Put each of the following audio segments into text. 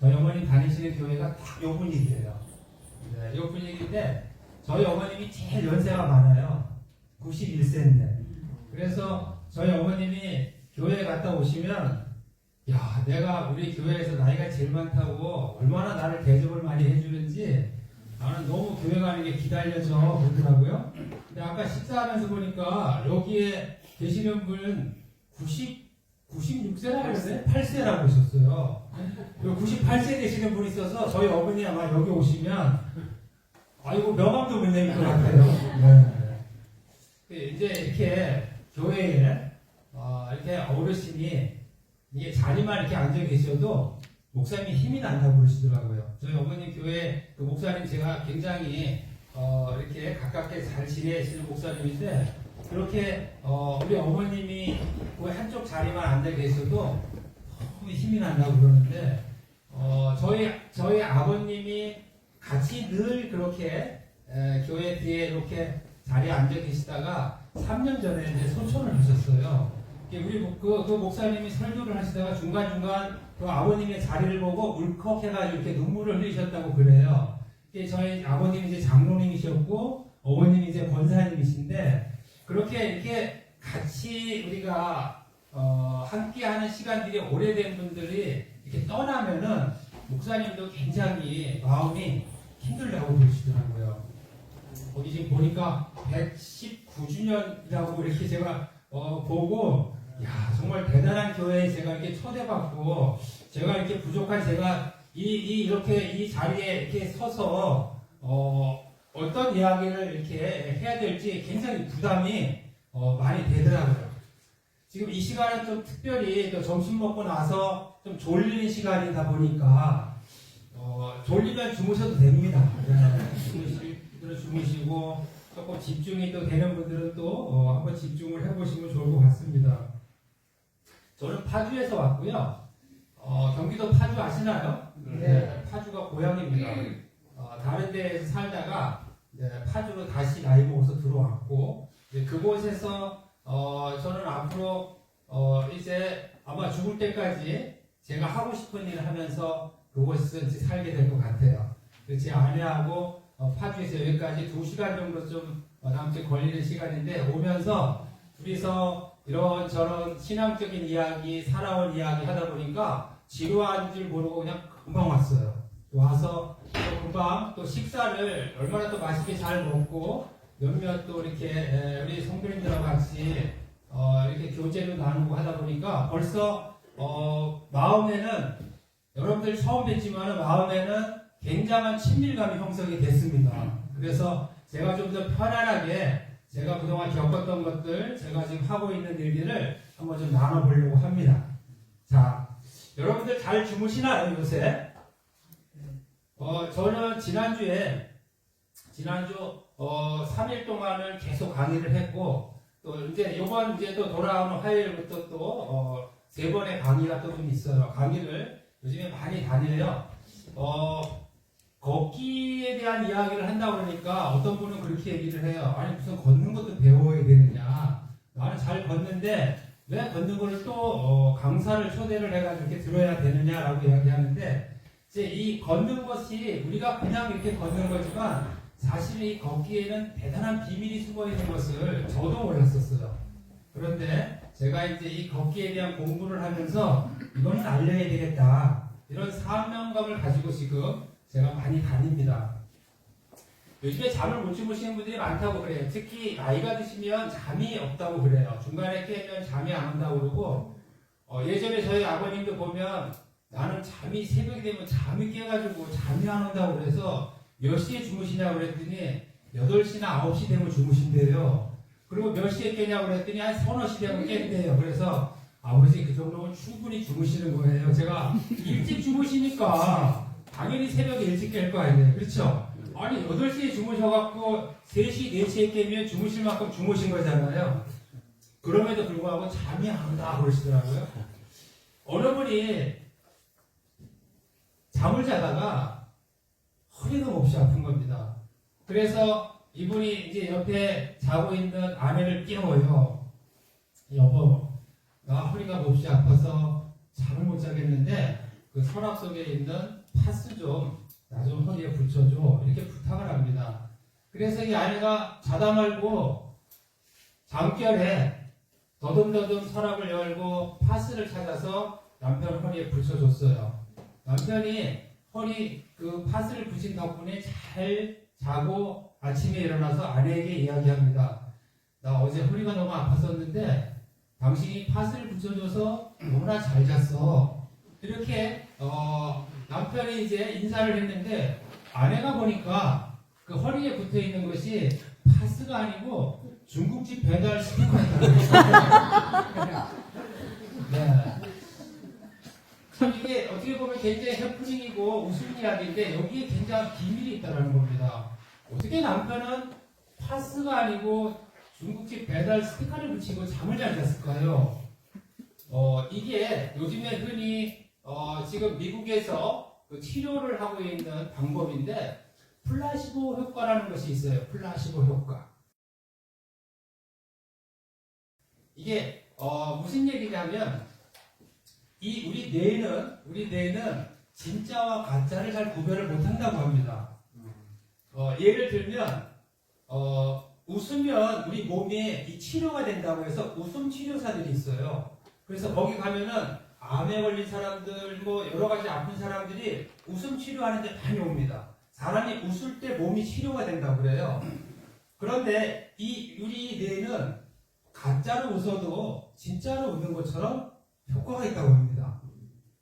저희 어머님 다니시는 교회가 딱 요 분위기예요. 네, 요 분위기인데 저희 어머님이 제일 연세가 많아요. 91세인데. 그래서 저희 어머님이 교회에 갔다 오시면 야, 내가 우리 교회에서 나이가 제일 많다고 얼마나 나를 대접을 많이 해주는지 나는 너무 교회 가는 게 기다려져 그러더라고요. 근데 아까 식사하면서 보니까 여기에 계시는 분은 96세라고 그랬어요? 8세라고 하셨어요. 98세 되시는 분이 있어서 저희 어머니 아마 여기 오시면 아이고 명함도 못 내밀 것 같아요. 네. 이제 이렇게 교회에 이렇게 어르신이 이게 자리만 이렇게 앉아 계셔도 목사님이 힘이 난다고 그러시더라고요. 저희 어머님 교회 그 목사님 제가 굉장히 이렇게 가깝게 잘 지내시는 목사님인데 그렇게 우리 어머님이 그 한쪽 자리만 앉아 계셔도 너무 힘이 난다고 그러는데 저희 아버님이 같이 늘 그렇게 교회 뒤에 이렇게 자리에 앉아 계시다가 3년 전에 이제 소천을 하셨어요. 우리 그 목사님이 설교를 하시다가 중간중간 그 아버님의 자리를 보고 울컥해가지고 이렇게 눈물을 흘리셨다고 그래요. 저희 아버님이 이제 장로님이셨고 어머님이 이제 권사님이신데 그렇게 이렇게 같이 우리가 함께하는 시간들이 오래된 분들이 이렇게 떠나면은 목사님도 굉장히 마음이 힘들다고 그러시더라고요. 거기 지금 보니까 119주년이라고 이렇게 제가 보고 야 정말 대단한 교회에 제가 이렇게 초대받고 제가 이렇게 부족한 제가 이렇게 이 자리에 이렇게 서서 어떤 이야기를 이렇게 해야 될지 굉장히 부담이 많이 되더라고요. 지금 이 시간은 좀 특별히 또 점심 먹고 나서 좀 졸리는 시간이다 보니까 졸리면 주무셔도 됩니다. 주무시고 조금 집중이 또 되는 분들은 또 한번 집중을 해보시면 좋을 것 같습니다. 저는 파주에서 왔고요. 경기도 파주 아시나요? 네. 파주가 고향입니다. 다른 데에서 살다가 파주로 다시 나이 먹어서 들어왔고 그곳에서 저는 앞으로 이제 아마 죽을 때까지 제가 하고 싶은 일을 하면서 그곳에서 이제 살게 될 것 같아요. 제 아내하고 파주에서 여기까지 2시간 정도 좀 남짓 걸리는 시간인데 오면서 둘이서 이런저런 신앙적인 이야기, 살아온 이야기 하다 보니까 지루한 줄 모르고 그냥 금방 왔어요. 와서 또 금방 또 식사를 얼마나 또 맛있게 잘 먹고 몇몇 또 이렇게 우리 성도님들하고 같이 이렇게 교제를 나누고 하다 보니까 벌써 마음에는 여러분들 처음 뵙지만 마음에는 굉장한 친밀감이 형성이 됐습니다. 그래서 제가 좀 더 편안하게 제가 그동안 겪었던 것들, 제가 지금 하고 있는 일들을 한번 좀 나눠보려고 합니다. 자, 여러분들 잘 주무시나요, 요새? 저는 지난주 3일 동안을 계속 강의를 했고, 또 이제 이번 이제 또 돌아오는 화요일부터 또 3번의 강의가 또 좀 있어요. 강의를 요즘에 많이 다녀요. 걷기에 대한 이야기를 한다고 그러니까 어떤 분은 그렇게 얘기를 해요. 아니 무슨 걷는 것도 배워야 되느냐. 나는 잘 걷는데 왜 걷는 거를 또 강사를 초대를 해가지고 이렇게 들어야 되느냐라고 이야기하는데 이제 이 걷는 것이 우리가 그냥 이렇게 걷는 거지만 사실 이 걷기에는 대단한 비밀이 숨어 있는 것을 저도 몰랐었어요. 그런데 제가 이제 이 걷기에 대한 공부를 하면서 이거는 알려야 되겠다. 이런 사명감을 가지고 지금 제가 많이 다닙니다. 요즘에 잠을 못 주무시는 분들이 많다고 그래요. 특히 나이가 드시면 잠이 없다고 그래요. 중간에 깨면 잠이 안 온다고 그러고 예전에 저희 아버님도 보면 나는 잠이 새벽이 되면 잠이 깨가지고 잠이 안 온다고 그래서 몇 시에 주무시냐고 그랬더니 8시나 9시 되면 주무신대요. 그리고 몇 시에 깨냐고 그랬더니 한 서너 시 되면 깬대요. 그래서 아버지 그 정도면 충분히 주무시는 거예요. 제가 일찍 주무시니까 당연히 새벽에 일찍 깰 거 아니에요. 그렇죠? 아니 8시에 주무셔갖고 3시, 4시에 깨면 주무실 만큼 주무신 거잖아요. 그럼에도 불구하고 잠이 안 온다 그러시더라고요. 어느 분이 잠을 자다가 허리가 몹시 아픈 겁니다. 그래서 이분이 이제 옆에 자고 있는 아내를 깨워요. 여보, 나 허리가 몹시 아파서 잠을 못 자겠는데 그 서랍 속에 있는 파스 좀 나 좀 허리에 붙여줘 이렇게 부탁을 합니다. 그래서 이 아내가 자다 말고 잠결에 더듬더듬 서랍을 열고 파스를 찾아서 남편 허리에 붙여줬어요. 남편이 허리 그 파스를 붙인 덕분에 잘 자고 아침에 일어나서 아내에게 이야기합니다. 나 어제 허리가 너무 아팠었는데 당신이 파스를 붙여줘서 너무나 잘 잤어. 이렇게 남편이 이제 인사를 했는데 아내가 보니까 그 허리에 붙어 있는 것이 파스가 아니고 중국집 배달 스피커였다는 거예요. 네. 참 이게 어떻게 보면 굉장히 해프닝이고 웃음 이야기인데 여기에 굉장히 비밀이 있다는 겁니다. 어떻게 남편은 파스가 아니고 중국집 배달 스티커를 붙이고 잠을 잘 잤을까요? 이게 요즘에 흔히 지금 미국에서 그 치료를 하고 있는 방법인데 플라시보 효과라는 것이 있어요. 플라시보 효과. 이게 무슨 얘기냐면 우리 뇌는 진짜와 가짜를 잘 구별을 못한다고 합니다. 예를 들면 웃으면 우리 몸에 이 치료가 된다고 해서 웃음 치료사들이 있어요. 그래서 거기 가면은 암에 걸린 사람들, 뭐 여러 가지 아픈 사람들이 웃음 치료하는데 많이 옵니다. 사람이 웃을 때 몸이 치료가 된다고 그래요. 그런데 우리 뇌는 가짜로 웃어도 진짜로 웃는 것처럼 효과가 있다고 합니다.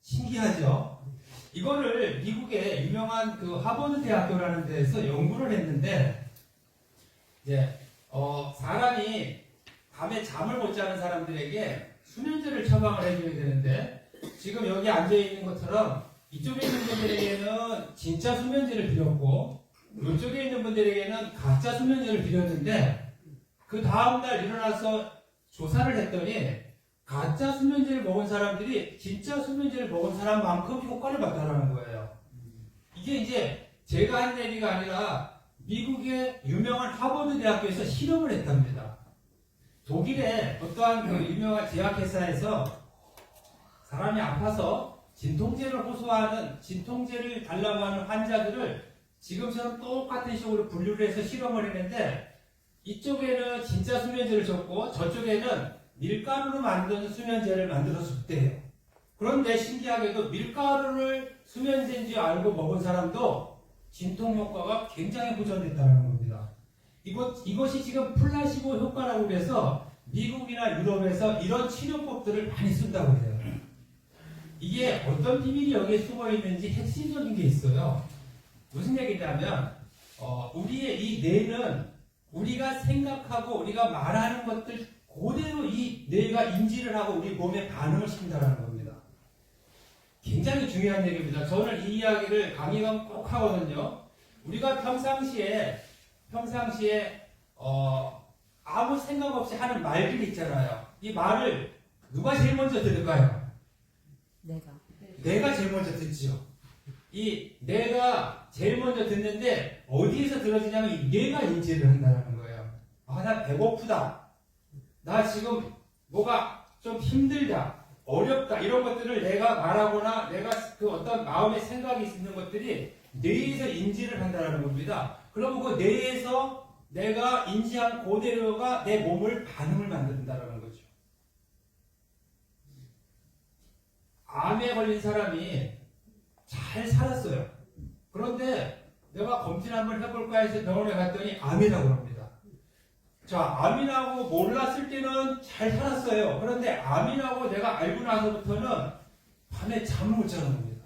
신기하죠? 이거를 미국의 유명한 그 하버드 대학교라는 데에서 연구를 했는데, 사람이 밤에 잠을 못 자는 사람들에게 수면제를 처방을 해줘야 되는데, 지금 여기 앉아있는 것처럼 이쪽에 있는 분들에게는 진짜 수면제를 드렸고, 이쪽에 있는 분들에게는 가짜 수면제를 드렸는데, 그 다음날 일어나서 조사를 했더니, 가짜 수면제를 먹은 사람들이 진짜 수면제를 먹은 사람만큼 효과를 봤다는 거예요. 이게 이제 제가 한 얘기가 아니라 미국의 유명한 하버드 대학교에서 실험을 했답니다. 독일의 어떠한 그 유명한 제약회사에서 사람이 아파서 진통제를 호소하는, 진통제를 달라고 하는 환자들을 지금처럼 똑같은 식으로 분류를 해서 실험을 했는데, 이쪽에는 진짜 수면제를 줬고 저쪽에는 밀가루로 만든 수면제를 만들어 줬대요. 그런데 신기하게도 밀가루를 수면제인 줄 알고 먹은 사람도 진통 효과가 굉장히 보존됐다는 겁니다. 이것이 지금 플라시보 효과라고 해서 미국이나 유럽에서 이런 치료법들을 많이 쓴다고 해요. 이게 어떤 비밀이 여기에 숨어 있는지 핵심적인 게 있어요. 무슨 얘기냐면 우리의 이 뇌는 우리가 생각하고 우리가 말하는 것들 그대로 이 뇌가 인지를 하고 우리 몸에 반응을 시킨다는 겁니다. 굉장히 중요한 얘기입니다. 저는 이 이야기를 강의가 꼭 하거든요. 우리가 평상시에 아무 생각 없이 하는 말들이 있잖아요. 이 말을 누가 제일 먼저 들을까요? 내가 제일 먼저 듣죠. 이 내가 제일 먼저 듣는데 어디에서 들어지냐면 이 뇌가 인지를 한다는 거예요. 나 배고프다. 나 지금 뭐가 좀 힘들다, 어렵다, 이런 것들을 내가 말하거나 내가 그 어떤 마음의 생각이 있는 것들이 뇌에서 인지를 한다는 겁니다. 그러면 그 뇌에서 내가 인지한 그대로가 내 몸을 반응을 만든다는 거죠. 암에 걸린 사람이 잘 살았어요. 그런데 내가 검진 한번 해볼까 해서 병원에 갔더니 암이라고 합니다. 자, 암이라고 몰랐을 때는 잘 살았어요. 그런데 암이라고 내가 알고 나서부터는 밤에 잠을 못 자는 겁니다.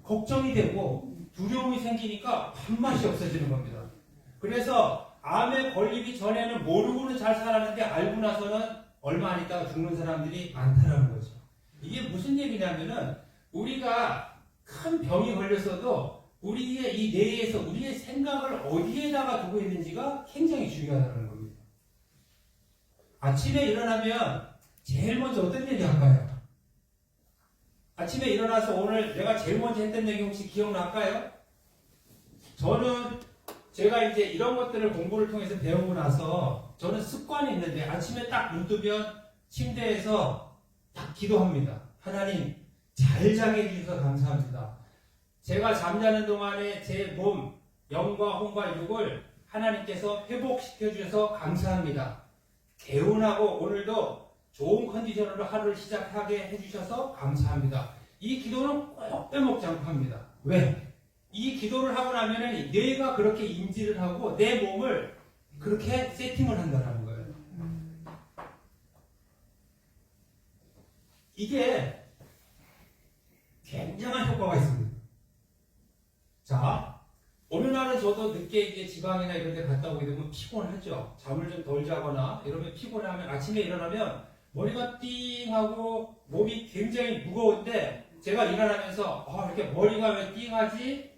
걱정이 되고 두려움이 생기니까 밥맛이 없어지는 겁니다. 그래서 암에 걸리기 전에는 모르고는 잘 살았는데 알고 나서는 얼마 안 있다가 죽는 사람들이 많다는 거죠. 이게 무슨 얘기냐면은 우리가 큰 병이 걸렸어도 우리의 이 뇌에서 우리의 생각을 어디에다가 두고 있는지가 굉장히 중요하다는 겁니다. 아침에 일어나면 제일 먼저 어떤 얘기 할까요? 아침에 일어나서 오늘 내가 제일 먼저 했던 얘기 혹시 기억날까요? 저는 제가 이제 이런 것들을 공부를 통해서 배우고 나서 저는 습관이 있는데 아침에 딱 눈 뜨면 침대에서 딱 기도합니다. 하나님, 잘 자게 해주셔서 감사합니다. 제가 잠자는 동안에 제 몸, 영과 혼과 육을 하나님께서 회복시켜 주셔서 감사합니다. 개운하고 오늘도 좋은 컨디션으로 하루를 시작하게 해주셔서 감사합니다. 이 기도는 꼭 빼먹지 않고 합니다. 왜? 이 기도를 하고 나면은 뇌가 그렇게 인지를 하고 내 몸을 그렇게 세팅을 한다는 거예요. 이게 굉장한 효과가 있습니다. 자, 어느 날은 저도 늦게 이제 지방이나 이런 데 갔다 오게 되면 피곤하죠. 잠을 좀 덜 자거나 이러면 피곤하면 아침에 일어나면 머리가 띵하고 몸이 굉장히 무거운데 제가 일어나면서 이렇게 머리가 왜 띵하지?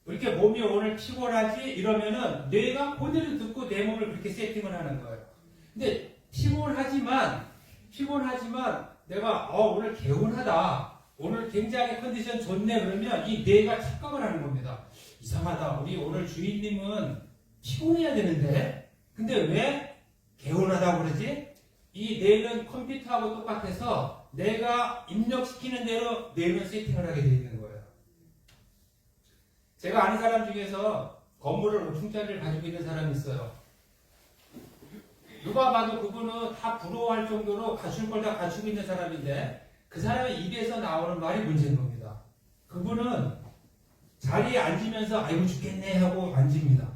왜 이렇게 몸이 오늘 피곤하지? 이러면은 뇌가 그대로 듣고 내 몸을 그렇게 세팅을 하는 거예요. 근데 피곤하지만 내가 오늘 개운하다. 오늘 굉장히 컨디션 좋네. 그러면 이 뇌가 착각을 하는 겁니다. 이상하다. 우리 오늘 주인님은 피곤해야 되는데 근데 왜 개운하다고 그러지? 이 뇌는 컴퓨터하고 똑같아서 내가 입력시키는 대로 뇌는 세팅을 하게 되어 있는 거예요. 제가 아는 사람 중에서 건물을 5층짜리를 가지고 있는 사람이 있어요. 누가 봐도 그분은 다 부러워할 정도로 갖출 걸 다 갖추고 있는 사람인데 그 사람의 입에서 나오는 말이 문제인 겁니다. 그분은 자리에 앉으면서 아이고 죽겠네 하고 앉습니다.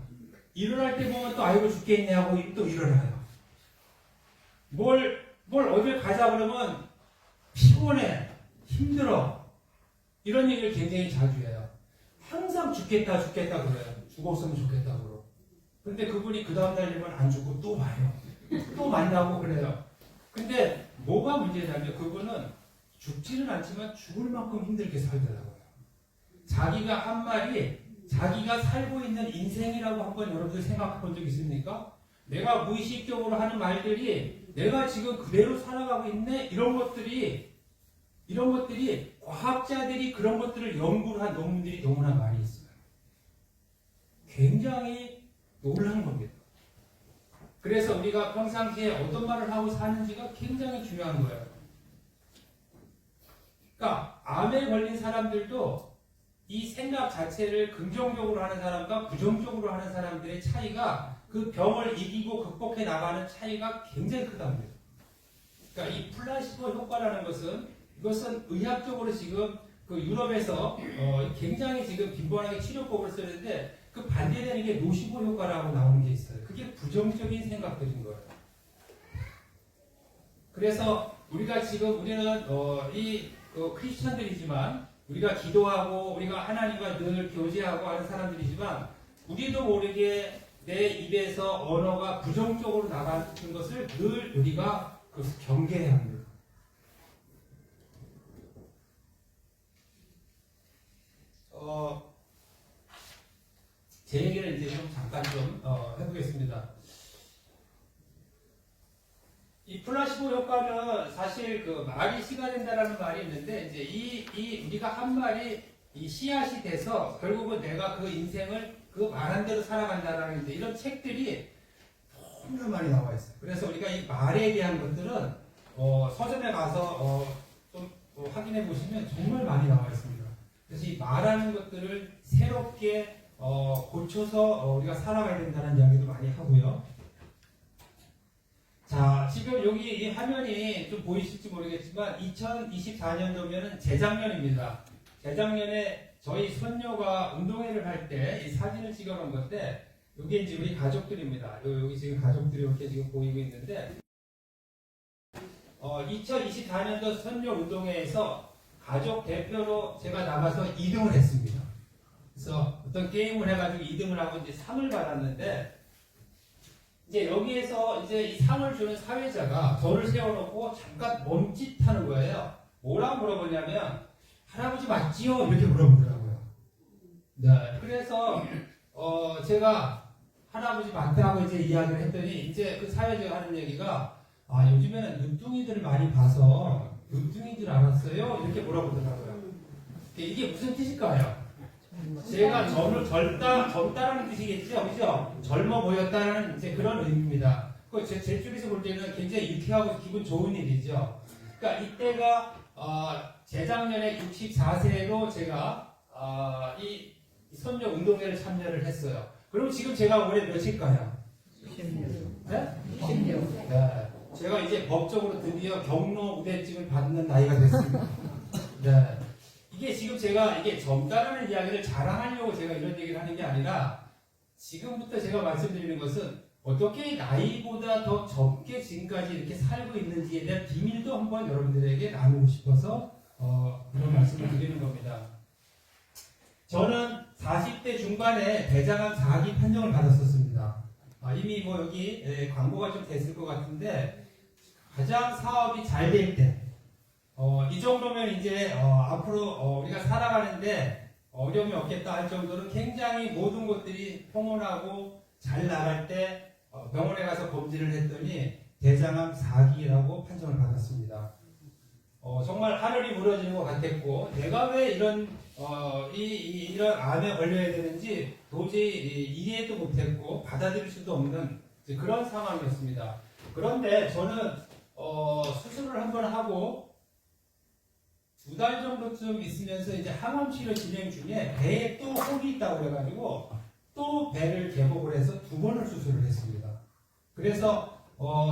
일어날 때 보면 또 아이고 죽겠네 하고 또 일어나요. 뭘 어딜 가자 그러면 피곤해, 힘들어 이런 얘기를 굉장히 자주 해요. 항상 죽겠다 그래요. 죽었으면 좋겠다 그러고. 근데 그분이 그 다음날 되면 안 죽고 또 와요. 또 만나고 그래요. 근데 뭐가 문제냐면 그분은 죽지는 않지만 죽을 만큼 힘들게 살더라고요. 자기가 한 말이 자기가 살고 있는 인생이라고 한번 여러분들 생각해 본 적 있습니까? 내가 무의식적으로 하는 말들이 내가 지금 그대로 살아가고 있네? 이런 것들이 과학자들이 그런 것들을 연구를 한 논문들이 너무나 많이 있어요. 굉장히 놀란 겁니다. 그래서 우리가 평상시에 어떤 말을 하고 사는지가 굉장히 중요한 거예요. 그러니까 암에 걸린 사람들도 이 생각 자체를 긍정적으로 하는 사람과 부정적으로 하는 사람들의 차이가 그 병을 이기고 극복해 나가는 차이가 굉장히 크답니다. 그러니까 이 플라시보 효과라는 것은 이것은 의학적으로 지금 그 유럽에서 굉장히 지금 빈번하게 치료법을 쓰는데 그 반대되는 게 노시보 효과라고 나오는 게 있어요. 그게 부정적인 생각들인 거예요. 그래서 우리가 지금 우리는 크리스천들이지만 우리가 기도하고 우리가 하나님과 늘 교제하고 하는 사람들이지만 우리도 모르게 내 입에서 언어가 부정적으로 나가는 것을 늘 우리가 경계해야 합니다. 제 얘기를 이제 좀 잠깐 좀 해보겠습니다. 이 플라시보 효과는 사실 그 말이 씨가 된다라는 말이 있는데 이제 우리가 한 말이 이 씨앗이 돼서 결국은 내가 그 인생을 그 말한 대로 살아간다라는 이제 이런 책들이 너무나 많이 나와 있어요. 그래서 우리가 이 말에 대한 것들은 서점에 가서 좀 확인해 보시면 정말 많이 나와 있습니다. 그래서 이 말하는 것들을 새롭게 고쳐서 우리가 살아가야 된다는 이야기도 많이 하고요. 자, 지금 여기 이 화면이 좀 보이실지 모르겠지만 2024년도면은 재작년입니다. 재작년에 저희 손녀가 운동회를 할 때 이 사진을 찍어 놓은 건데 이게 이제 우리 가족들입니다. 여기 지금 가족들이 이렇게 지금 보이고 있는데 2024년도 손녀 운동회에서 가족 대표로 제가 나가서 2등을 했습니다. 그래서 어떤 게임을 해가지고 2등을 하고 이제 상을 받았는데 이제 여기에서 이제 이 상을 주는 사회자가 저를 세워놓고 잠깐 멈칫하는 거예요. 뭐라고 물어보냐면 할아버지 맞지요? 이렇게 물어보더라고요. 네. 그래서 제가 할아버지 맞다고 이제 이야기를 했더니 이제 그 사회자가 하는 얘기가 요즘에는 눈뚱이들을 많이 봐서 눈뚱이인 줄 알았어요? 이렇게 물어보더라고요. 이게 무슨 뜻일까요? 제가 젊다라는 뜻이겠죠? 그죠? 젊어 보였다는 이제 그런 의미입니다. 제 쪽에서 볼 때는 굉장히 유쾌하고 기분 좋은 일이죠. 그러니까 이때가 재작년에 64세로 제가 이 선녀 운동회를 참여를 했어요. 그럼 지금 제가 올해 몇일까요? 16. 네? 16. 네. 제가 이제 법적으로 드디어 경로 우대증을 받는 나이가 됐습니다. 네. 이게 지금 제가 이게 젊다라는 이야기를 자랑하려고 제가 이런 얘기를 하는 게 아니라 지금부터 제가 말씀드리는 것은 어떻게 나이보다 더 젊게 지금까지 이렇게 살고 있는지에 대한 비밀도 한번 여러분들에게 나누고 싶어서 그런 말씀을 드리는 겁니다. 저는 40대 중반에 대장암 4기 판정을 받았었습니다. 이미 뭐 여기 광고가 좀 됐을 것 같은데 가장 사업이 잘 될 때, 이 정도면 이제 앞으로 우리가 살아가는데 어려움이 없겠다 할 정도로 굉장히 모든 것들이 평온하고 잘 나갈 때 병원에 가서 검진을 했더니 대장암 4기라고 판정을 받았습니다. 정말 하늘이 무너지는 것 같았고 내가 왜 이런 이런 암에 걸려야 되는지 도저히 이해도 못했고 받아들일 수도 없는 그런 상황이었습니다. 그런데 저는 수술을 한번 하고 2달 정도쯤 있으면서 이제 항암 치료 진행 중에 배에 또 혹이 있다고 그래가지고 또 배를 개복을 해서 2번을 수술을 했습니다. 그래서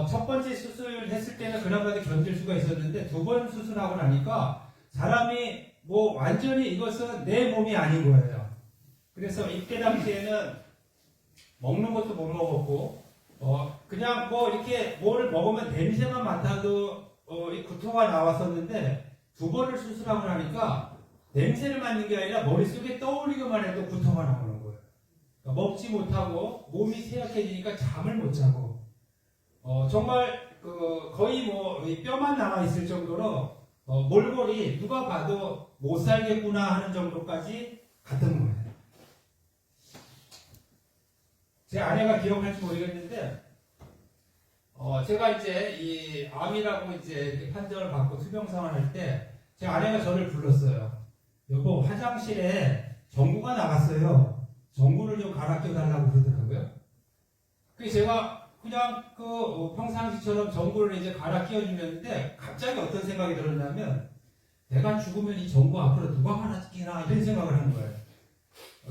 첫 번째 수술을 했을 때는 그나마 견딜 수가 있었는데 2번 수술하고 나니까 사람이 뭐 완전히 이것은 내 몸이 아닌 거예요. 그래서 이때 당시에는 먹는 것도 못 먹었고 그냥 뭐 이렇게 뭐를 먹으면 냄새만 맡아도 이 구토가 나왔었는데 2번을 수술하고 나니까 냄새를 맡는 게 아니라 머릿속에 떠올리기만 해도 구토가 나오는 거예요. 그러니까 먹지 못하고 몸이 쇠약해지니까 잠을 못 자고 정말 거의 뭐 뼈만 남아 있을 정도로 몰골이 누가 봐도 못 살겠구나 하는 정도까지 갔던 거예요. 제 아내가 기억할지 모르겠는데 제가 이제 이 암이라고 이제 판정을 받고 투병상을 할 때 제 아내가 저를 불렀어요. 여보, 화장실에 전구가 나갔어요. 전구를 좀 갈아 껴달라고 그러더라고요. 그래서 제가 그냥 평상시처럼 전구를 이제 갈아 끼워주는데 갑자기 어떤 생각이 들었냐면 내가 죽으면 이 전구 앞으로 누가 갈아 끼나 이런 생각을 한 거예요.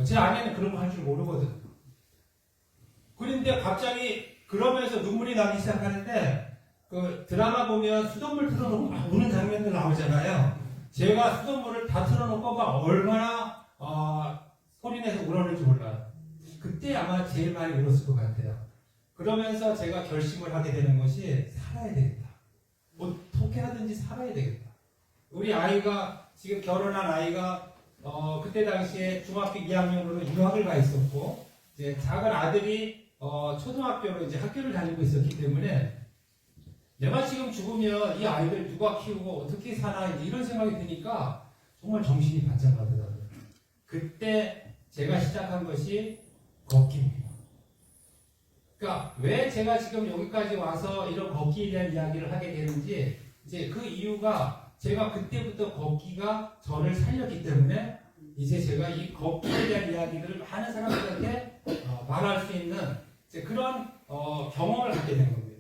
제 아내는 그런 거 할 줄 모르거든. 그런데 갑자기 그러면서 눈물이 나기 시작하는데 드라마 보면 수돗물 틀어놓고 막 우는 장면들 나오잖아요. 제가 수돗물을 다 틀어놓고 막 얼마나 소리내서 울었는지 몰라요. 그때 아마 제일 많이 울었을 것 같아요. 그러면서 제가 결심을 하게 되는 것이 살아야 되겠다. 어떻게 하든지 살아야 되겠다. 우리 아이가 지금 결혼한 아이가 그때 당시에 중학교 2학년으로 유학을 가 있었고 이제 작은 아들이 초등학교로 이제 학교를 다니고 있었기 때문에 내가 지금 죽으면 이 아이들 누가 키우고 어떻게 사나 이런 생각이 드니까 정말 정신이 바짝 나더라고요. 그때 제가 시작한 것이 걷기입니다. 그러니까 왜 제가 지금 여기까지 와서 이런 걷기에 대한 이야기를 하게 되는지 이제 그 이유가 제가 그때부터 걷기가 저를 살렸기 때문에 이제 제가 이 걷기에 대한 이야기들을 많은 사람들한테 말할 수 있는 이제 그런 경험을 갖게 된 겁니다.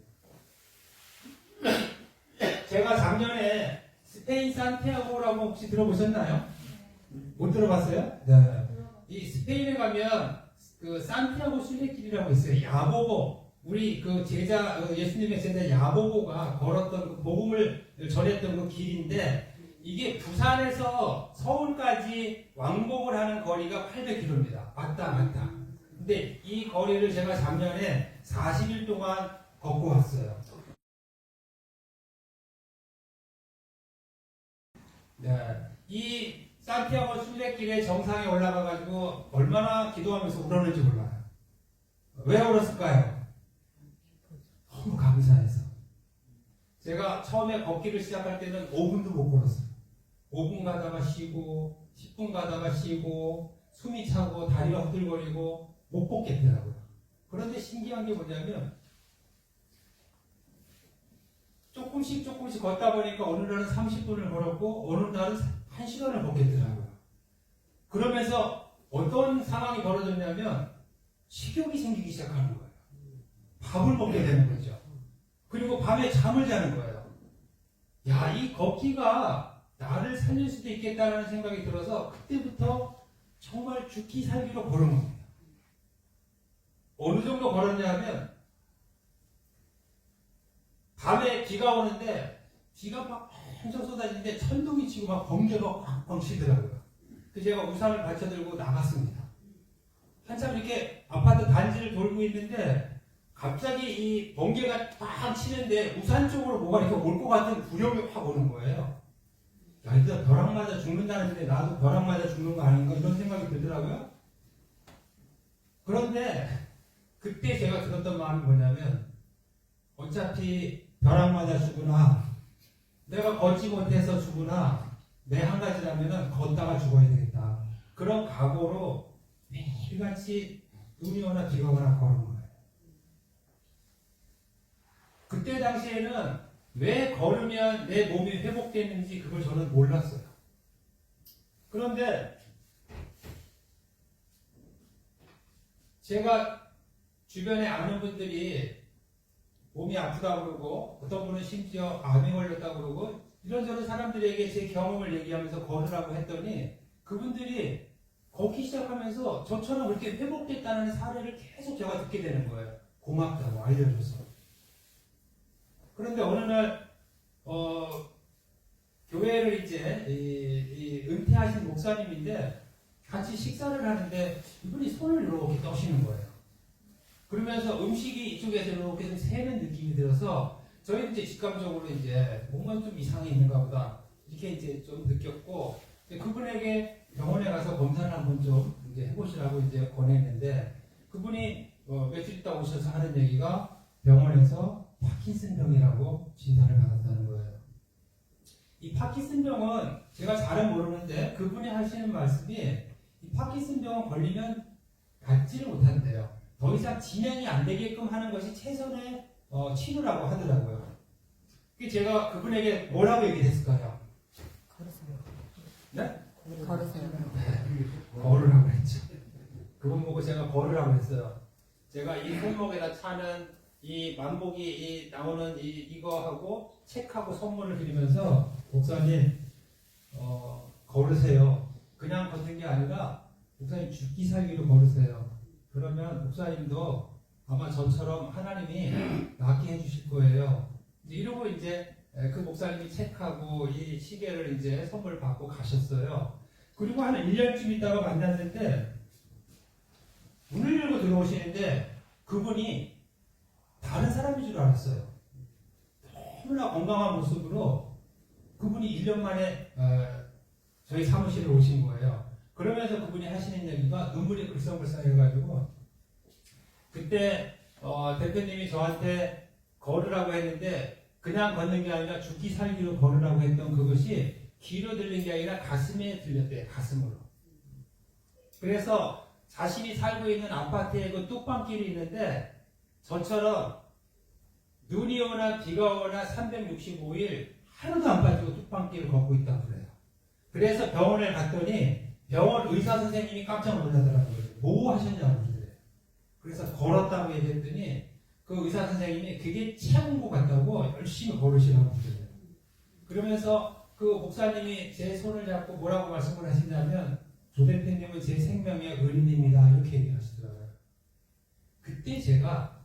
제가 작년에 스페인 산티아고라고 혹시 들어보셨나요? 못 들어봤어요? 네. 이 스페인에 가면 그 산티아고 순례길이라고 있어요. 야보보, 우리 그 제자 예수님의 제자 야보보가 걸었던 그 복음을 전했던 그 길인데 이게 부산에서 서울까지 왕복을 하는 거리가 800km입니다. 왔다. 근데 이 거리를 제가 작년에 40일 동안 걷고 왔어요. 네. 이 산티아고 순례길의 정상에 올라가가지고 얼마나 기도하면서 울었는지 몰라요. 왜 울었을까요? 너무 감사해서. 제가 처음에 걷기를 시작할 때는 5분도 못 걸었어요. 5분 가다가 쉬고 10분 가다가 쉬고 숨이 차고 다리가 후들거리고 못 걷겠더라고요. 그런데 신기한 게 뭐냐면 조금씩 걷다 보니까 어느 날은 30분을 걸었고 어느 날은 1시간을 걷겠더라고요. 그러면서 어떤 상황이 벌어졌냐면 식욕이 생기기 시작하는 거예요. 밥을 먹게 되는 거죠. 그리고 밤에 잠을 자는 거예요. 야, 이 걷기가 나를 살릴 수도 있겠다는 생각이 들어서 그때부터 정말 죽기 살기로 걸은 겁니다. 어느 정도 걸었냐 하면 밤에 비가 오는데 비가 막 엄청 쏟아지는데 천둥이 치고 막 번개가 꽉꽉 치더라고요. 그래서 제가 우산을 받쳐들고 나갔습니다. 한참 이렇게 아파트 단지를 돌고 있는데 갑자기 이 번개가 팍 치는데 우산 쪽으로 뭐가 이렇게 올 것 같은 두려움이 확 오는 거예요. 야, 이제 벼락 맞아 죽는다는데 나도 벼락 맞아 죽는 거 아닌가 이런 생각이 들더라고요. 그런데 그때 제가 들었던 마음이 뭐냐면 어차피 벼락 맞아 죽으나 내가 걷지 못해서 죽으나 내 한 가지라면은 걷다가 죽어야 되겠다. 그런 각오로 매일같이 눈이 오나 비가 오나 걸은 거예요. 그때 당시에는 왜 걸으면 내 몸이 회복되는지 그걸 저는 몰랐어요. 그런데 제가 주변에 아는 분들이 몸이 아프다고 그러고 어떤 분은 심지어 암에 걸렸다고 그러고 이런저런 사람들에게 제 경험을 얘기하면서 걸으라고 했더니 그분들이 걷기 시작하면서 저처럼 그렇게 회복됐다는 사례를 계속 제가 듣게 되는 거예요. 고맙다고 알려줘서. 그런데 어느 날 교회를 이제 은퇴하신 목사님인데 같이 식사를 하는데 이분이 손을 이렇게 떠시는 거예요. 그러면서 음식이 이쪽에서 이렇게 좀 새는 느낌이 들어서 저희 이제 직감적으로 이제 뭔가 좀 이상이 있는가 보다 이렇게 이제 좀 느꼈고 그분에게 병원에 가서 검사를 한번 좀 이제 해보시라고 이제 권했는데 그분이 며칠 있다 오셔서 하는 얘기가 병원에서 파킨슨병이라고 진단을 받았다는 거예요. 이 파킨슨병은 제가 잘은 모르는데 그분이 하시는 말씀이 이 파킨슨병은 걸리면 낫지를 못한대요. 더 이상 진행이 안 되게끔 하는 것이 최선의 치료라고 하더라고요. 제가 그분에게 뭐라고 얘기했을까요? 걸으세요. 네? 걸으세요. 걸으라고 했죠. 그분 보고 제가 걸으라고 했어요. 제가 이 손목에다 차는 이 만복이 나오는 이거하고 책하고 선물을 드리면서 목사님 걸으세요. 그냥 걷는 게 아니라 목사님 죽기 살기로 걸으세요. 그러면 목사님도 아마 저처럼 하나님이 낫게 해주실 거예요. 이러고 이제 그 목사님이 책하고 이 시계를 이제 선물 받고 가셨어요. 그리고 한 1년쯤 있다가 만났는데 문을 열고 들어오시는데 그분이 다른 사람인 줄 알았어요. 너무나 건강한 모습으로 그분이 1년 만에 저희 사무실에 오신 거예요. 그러면서 그분이 하시는 얘기가 눈물이 글썽글썽 해가지고 그때 대표님이 저한테 걸으라고 했는데 그냥 걷는 게 아니라 죽기 살기로 걸으라고 했던 그것이 귀로 들린 게 아니라 가슴에 들렸대요. 가슴으로. 그래서 자신이 살고 있는 아파트에 그 뚝방길이 있는데 저처럼 눈이 오나 비가 오나 365일 하루도 안 빠지고 뚝방길을 걷고 있다고 그래요. 그래서 병원에 갔더니 병원 의사 선생님이 깜짝 놀라더라고요. 뭐 하셨냐고 그래요. 그래서 걸었다고 얘기했더니 그 의사 선생님이 그게 최고인 것 같다고 열심히 걸으시라고 그래요. 그러면서 그 목사님이 제 손을 잡고 뭐라고 말씀을 하시냐면 조 대표님은 제 생명의 은인입니다. 이렇게 얘기하시더라고요. 그때 제가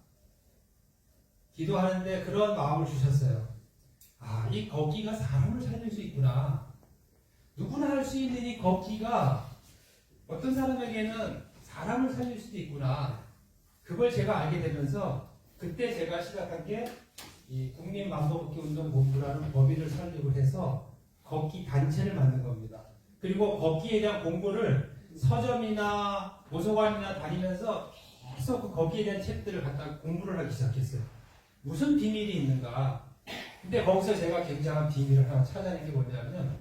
기도하는데 그런 마음을 주셨어요. 아, 이 걷기가 사람을 살릴 수 있구나. 누구나 할 수 있는 이 걷기가 어떤 사람에게는 사람을 살릴 수도 있구나. 그걸 제가 알게 되면서 그때 제가 시작한 게 이 국민만보걷기운동본부라는 법인을 설립을 해서 걷기 단체를 만든 겁니다. 그리고 걷기에 대한 공부를 서점이나 도서관이나 다니면서 계속 그 걷기에 대한 책들을 갖다 공부를 하기 시작했어요. 무슨 비밀이 있는가? 근데 거기서 제가 굉장한 비밀을 하나 찾아낸 게 뭐냐면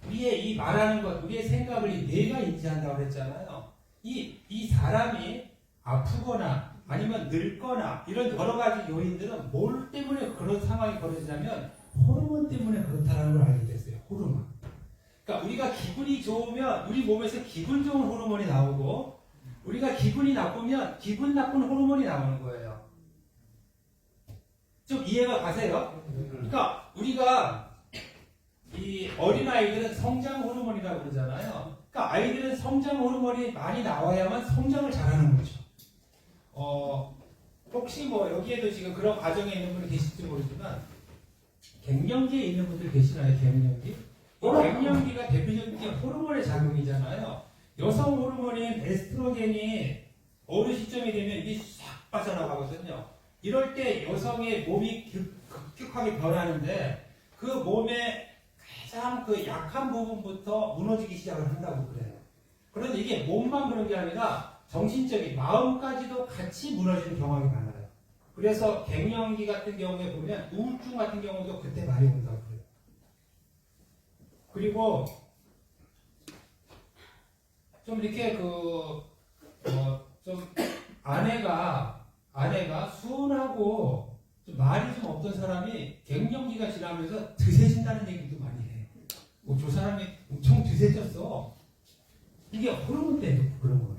우리의 이 말하는 것, 우리의 생각을 이 뇌가 인지한다고 했잖아요. 이 사람이 아프거나 아니면 늙거나 이런 여러 가지 요인들은 뭘 때문에 그런 상황이 벌어지냐면 호르몬 때문에 그렇다는 걸 알게 됐어요. 호르몬. 그러니까 우리가 기분이 좋으면 우리 몸에서 기분 좋은 호르몬이 나오고 우리가 기분이 나쁘면 기분 나쁜 호르몬이 나오는 거예요. 좀 이해가 가세요? 그러니까 우리가 이 어린아이들은 성장 호르몬이라고 그러잖아요. 그러니까 아이들은 성장 호르몬이 많이 나와야만 성장을 잘하는 거죠. 혹시 뭐 여기에도 지금 그런 과정에 있는 분이 계실지 모르지만 갱년기에 있는 분들 계시나요? 갱년기? 갱년기가 대표적인 게 호르몬의 작용이잖아요. 여성 호르몬인 에스트로겐이 어느 시점이 되면 이게 싹 빠져나가거든요. 이럴 때 여성의 몸이 급격하게 변하는데 그 몸의 가장 그 약한 부분부터 무너지기 시작을 한다고 그래요. 그런데 이게 몸만 그런 게 아니라 정신적인 마음까지도 같이 무너지는 경험이 많아요. 그래서 갱년기 같은 경우에 보면 우울증 같은 경우도 그때 많이 온다고 그래요. 그리고 좀 이렇게 좀 아내가 순하고 좀 말이 좀 없던 사람이 갱년기가 지나면서 드세진다는 얘기도 많이 해요. 저 사람이 엄청 드세졌어. 이게 호르몬 때문에 그런 거예요.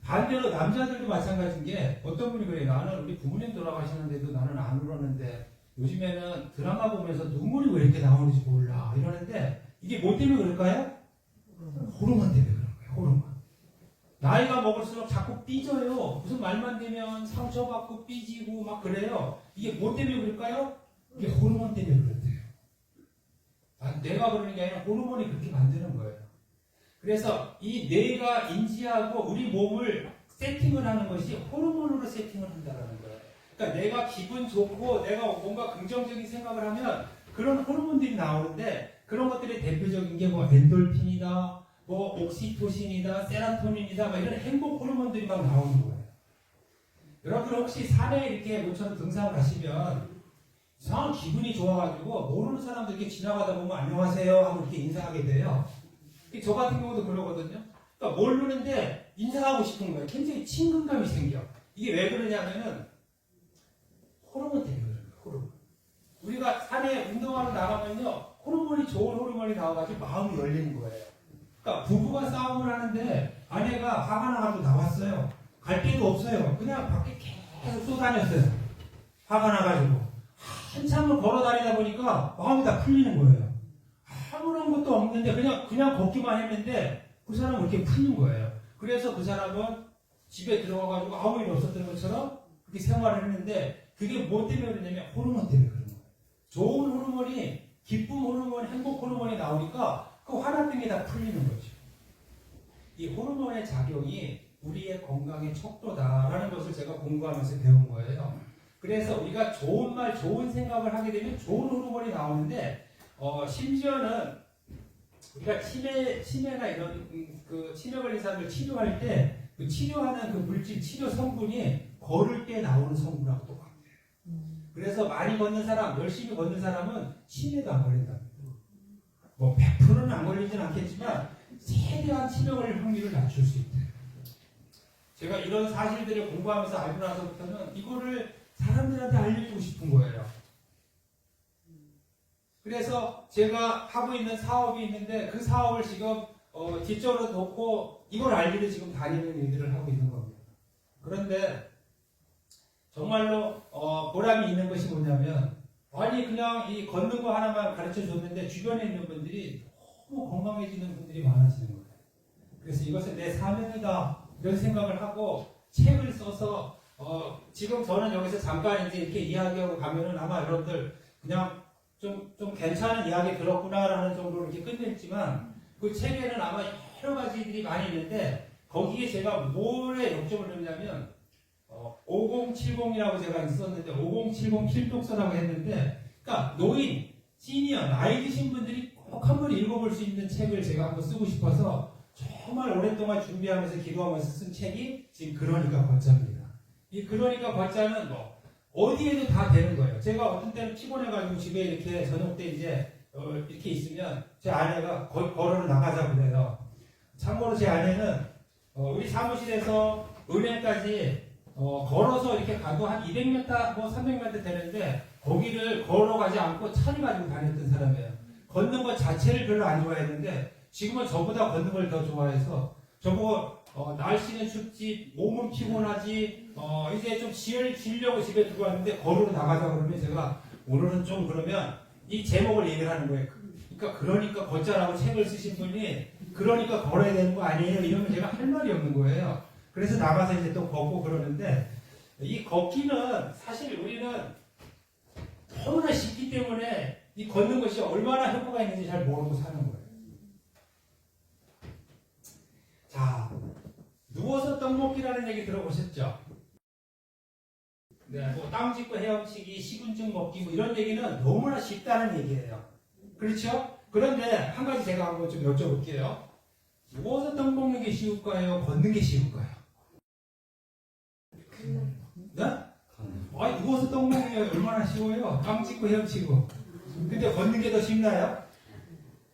반대로 남자들도 마찬가지인 게 어떤 분이 그래요. 나는 우리 부모님 돌아가시는데도 나는 안 울었는데 요즘에는 드라마 보면서 눈물이 왜 이렇게 나오는지 몰라 이러는데 이게 뭐 때문에 그럴까요? 호르몬 때문에 그런 거예요. 호르몬. 나이가 먹을수록 자꾸 삐져요. 무슨 말만 되면 상처받고 삐지고 막 그래요. 이게 뭐 때문에 그럴까요? 이게 호르몬 때문에 그렇대요. 내가 그러는 게 아니라 호르몬이 그렇게 만드는 거예요. 그래서 이 뇌가 인지하고 우리 몸을 세팅을 하는 것이 호르몬으로 세팅을 한다는 거예요. 그러니까 내가 기분 좋고 내가 뭔가 긍정적인 생각을 하면 그런 호르몬들이 나오는데 그런 것들이 대표적인 게 뭐 엔돌핀이다, 뭐 옥시토신이다, 세라토닌이다, 막 이런 행복 호르몬들이 막 나오는 거예요. 여러분 혹시 산에 이렇게 모처럼 등산 가시면 이상한 기분이 좋아가지고 모르는 사람들 이렇게 지나가다 보면 안녕하세요 하고 이렇게 인사하게 돼요. 저 같은 경우도 그러거든요. 그러니까 모르는데 인사하고 싶은 거예요. 굉장히 친근감이 생겨. 이게 왜 그러냐면은 호르몬 때문에 그런 거예요. 호르몬. 우리가 산에 운동하러 나가면요, 호르몬이 좋은 호르몬이 나와가지고 마음이 열리는 거예요. 그러니까 부부가 싸움을 하는데 아내가 화가 나가지고 나왔어요. 갈 데도 없어요. 그냥 밖에 계속 쏘다녔어요. 화가 나가지고 한참을 걸어 다니다 보니까 마음이 다 풀리는 거예요. 아무런 것도 없는데 그냥 걷기만 했는데 그 사람은 이렇게 풀린 거예요. 그래서 그 사람은 집에 들어가가지고 아무 일 없었던 것처럼 그렇게 생활을 했는데 그게 뭐 때문에 그러냐면 호르몬 때문에 그런 거예요. 좋은 호르몬이 기쁨 호르몬, 행복 호르몬이 나오니까 그 화났던 게 다 풀리는 거죠. 이 호르몬의 작용이 우리의 건강의 척도다라는 것을 제가 공부하면서 배운 거예요. 그래서 우리가 좋은 말, 좋은 생각을 하게 되면 좋은 호르몬이 나오는데 심지어는 우리가 치매나 이런 그 치매 걸린 사람을 치료할 때 그 치료하는 그 물질, 치료 성분이 걸을 때 나오는 성분하고 똑같아요. 그래서 많이 걷는 사람, 열심히 걷는 사람은 치매도 안 걸린답니다. 뭐 100%는 안 걸리진 않겠지만 최대한 치매 걸릴 확률을 낮출 수 있대요. 제가 이런 사실들을 공부하면서 알고 나서부터는 이거를 사람들한테 알려주고 싶은 거예요. 그래서 제가 하고 있는 사업이 있는데 그 사업을 지금 뒷전으로 놓고 이걸 알리려 지금 다니는 일들을 하고 있는 겁니다. 그런데 정말로 보람이 있는 것이 뭐냐면 아니 그냥 이 걷는 거 하나만 가르쳐 줬는데 주변에 있는 분들이 너무 건강해지는 분들이 많아지는 거예요. 그래서 이것은 내 사명이다 이런 생각을 하고 책을 써서 지금 저는 여기서 잠깐 이제 이렇게 이야기하고 가면은 아마 여러분들 그냥 좀 괜찮은 이야기 들었구나라는 정도로 이렇게 끝냈지만 그 책에는 아마 여러 가지들이 많이 있는데 거기에 제가 뭐에 역점을 넣냐면 5070이라고 제가 썼는데 5070 필독서라고 했는데 그러니까 노인, 시니어, 나이 드신 분들이 꼭 한번 읽어볼 수 있는 책을 제가 한번 쓰고 싶어서 정말 오랫동안 준비하면서 기도하면서 쓴 책이 지금 그러니까 걷자입니다. 이 그러니까 걷자는 뭐 어디에도 다 되는 거예요. 제가 어떤 때는 피곤해가지고 집에 이렇게 저녁 때 이제 이렇게 있으면 제 아내가 걸어 나가자고 그래요. 참고로 제 아내는 우리 사무실에서 은행까지 걸어서 이렇게 가도 한 200m, 뭐 300m 되는데 거기를 걸어가지 않고 차를 가지고 다녔던 사람이에요. 걷는 것 자체를 별로 안 좋아했는데 지금은 저보다 걷는 걸 더 좋아해서 저보고 날씨는 춥지, 몸은 피곤하지, 이제 좀 쉬려고 집에 들어왔는데 걸으러 나가자 그러면 제가 오늘은 좀 그러면 이 제목을 얘기를 하는 거예요. 그러니까 걷자라고 책을 쓰신 분이 그러니까 걸어야 되는 거 아니에요? 이러면 제가 할 말이 없는 거예요. 그래서 나가서 이제 또 걷고 그러는데 이 걷기는 사실 우리는 너무나 쉽기 때문에 이 걷는 것이 얼마나 효과가 있는지 잘 모르고 사는 거예요. 자, 누워서 떡 먹기라는 얘기 들어보셨죠? 네, 뭐 땅 짚고 헤엄치기, 식은죽 먹기 뭐 이런 얘기는 너무나 쉽다는 얘기예요. 그렇죠? 그런데 한 가지 제가 한번 좀 여쭤볼게요. 누워서 떡 먹는 게 쉬울까요? 걷는 게 쉬울까요? 네? 아니, 누워서 떡 먹는 게 얼마나 쉬워요? 땅 짚고 헤엄치고. 근데 걷는 게 더 쉽나요?